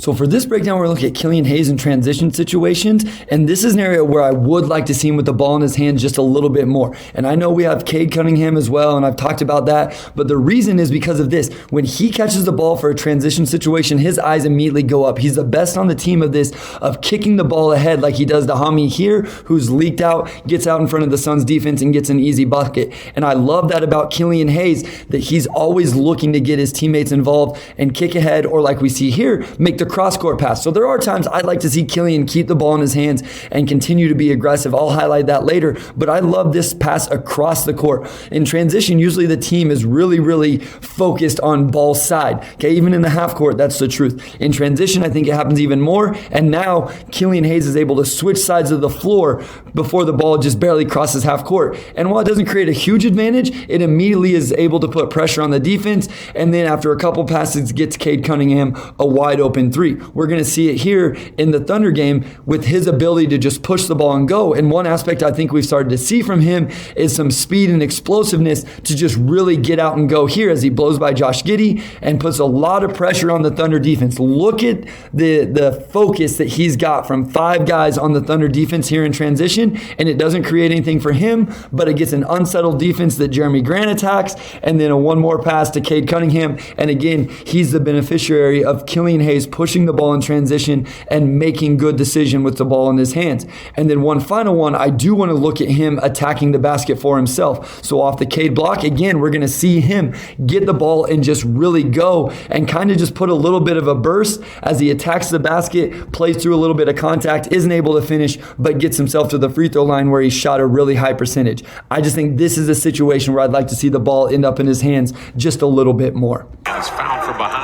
So for this breakdown, we're looking at Killian Hayes in transition situations, and this is an area where I would like to see him with the ball in his hands just a little bit more. And I know we have Cade Cunningham as well, and I've talked about that, but the reason is because of this. When he catches the ball for a transition situation, his eyes immediately go up. He's the best on the team of this, of kicking the ball ahead like he does to Hami here, who's leaked out, gets out in front of the Suns defense and gets an easy bucket. And I love that about Killian Hayes, that he's always looking to get his teammates involved and kick ahead, or like we see here, make the cross-court pass. So there are times I'd like to see Killian keep the ball in his hands and continue to be aggressive. I'll highlight that later, but I love this pass across the court. In transition, usually the team is really focused on ball side. Okay, even in the half court, that's the truth. In transition, I think it happens even more, and now Killian Hayes is able to switch sides of the floor before the ball just barely crosses half court. And while it doesn't create a huge advantage, it immediately is able to put pressure on the defense, and then after a couple passes, gets Cade Cunningham a wide open three. We're going to see it here in the Thunder game with his ability to just push the ball and go. And one aspect I think we've started to see from him is some speed and explosiveness to just really get out and go here as he blows by Josh Giddey and puts a lot of pressure on the Thunder defense. Look at the focus that he's got from 5 guys on the Thunder defense here in transition, and it doesn't create anything for him, but it gets an unsettled defense that Jeremy Grant attacks, and then one more pass to Cade Cunningham. And again, he's the beneficiary of Killian Hayes pushing the ball in transition and making good decision with the ball in his hands. And then one final one, I do want to look at him attacking the basket for himself. So off the Cade block, again, we're going to see him get the ball and just really go and kind of just put a little bit of a burst as he attacks the basket, plays through a little bit of contact, isn't able to finish, but gets himself to the free throw line where he shot a really high percentage. I just think this is a situation where I'd like to see the ball end up in his hands just a little bit more. Foul from behind.